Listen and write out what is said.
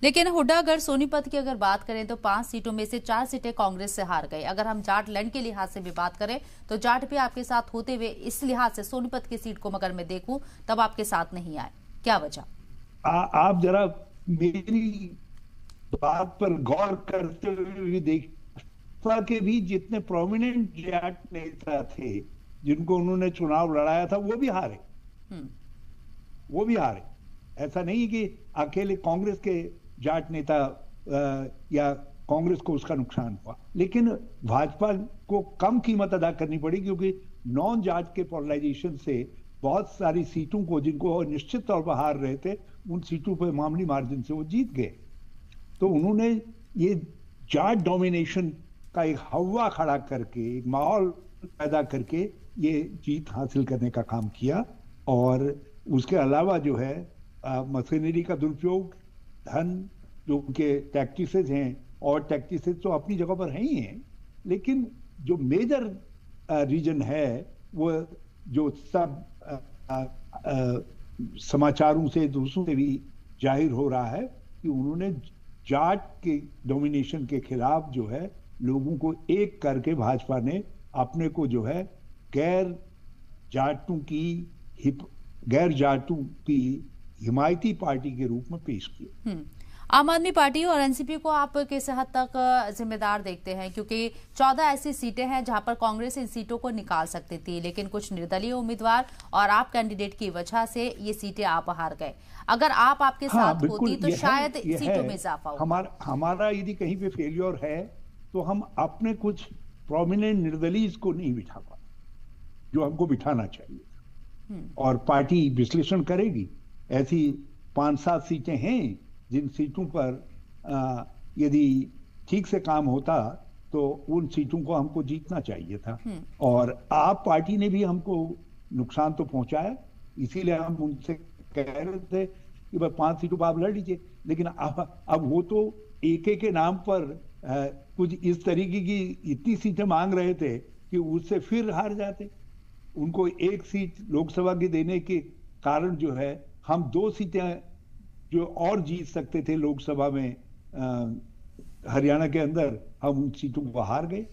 लेकिन हुड्डा अगर सोनीपत की अगर बात करें तो 5 सीटों में से 4 सीटें कांग्रेस से हार गई। अगर हम जाट लैंड के लिहाज से भी बात करें तो जाट भी आपके साथ होते हुए इस लिहाज से सोनीपत की सीट को मगर मैं देखूं तब आपके साथ नहीं आए, क्या वजह? आप जरा मेरी बात पर गौर करते हुए भी देख, भाजपा के भी जितने प्रोमिनेंट जाट नेता थे जिनको उन्होंने चुनाव लड़ाया था वो भी हारे। वो भी हारे। ऐसा नहीं कि अकेले कांग्रेस के जाट नेता या कांग्रेस को उसका नुकसान हुआ, लेकिन भाजपा को कम कीमत अदा करनी पड़ी क्योंकि नॉन जाट के पोलराइजेशन से बहुत सारी सीटों को जिनको निश्चित तौर पर हार रहे थे उन सीटों पर मामूली मार्जिन से वो जीत गए। तो उन्होंने ये जाट डोमिनेशन का एक हवा खड़ा करके एक माहौल पैदा करके ये जीत हासिल करने का काम किया। और उसके अलावा जो है मशीनरी का दुरुपयोग, धन जो उनके टैक्टिसेस हैं, और टैक्टिसेस तो अपनी जगह पर है ही हैं, लेकिन जो मेजर रीजन है वो जो सब समाचारों से दूसरों से भी जाहिर हो रहा है कि उन्होंने जाट के डोमिनेशन के खिलाफ जो है लोगों को एक करके भाजपा ने अपने को जो है गैर जाटों की हिमायती पार्टी के रूप में पेश किया। आम आदमी पार्टी और एनसीपी को आप किस हद तक जिम्मेदार देखते हैं, क्योंकि 14 ऐसी सीटें हैं जहां पर कांग्रेस इन सीटों को निकाल सकती थी, लेकिन कुछ निर्दलीय उम्मीदवार और आप कैंडिडेट की वजह से ये सीटें आप हार गए। अगर आप आपके साथ होती तो शायद सीटों में इजाफा होता। हमारा यदि कहीं पे फेलियर है तो हम अपने कुछ प्रोमिनेंट निर्दलीय को नहीं बिठा पाते जो हमको बिठाना चाहिए, और पार्टी विश्लेषण करेगी। ऐसी 5-7 सीटें हैं जिन सीटों पर यदि ठीक से काम होता तो उन सीटों को हमको जीतना चाहिए था। और आप पार्टी ने भी हमको नुकसान तो पहुंचाया, इसीलिए हम उनसे कह रहे थे कि भाई 5 सीटों पर आप लड़ लीजिए, लेकिन अब वो तो एक के नाम पर कुछ इस तरीके की इतनी सीटें मांग रहे थे कि उससे फिर हार जाते। उनको 1 सीट लोकसभा की देने के कारण जो है हम 2 सीटें जो और जीत सकते थे लोकसभा में हरियाणा के अंदर, हम उन सीटों को हार गए।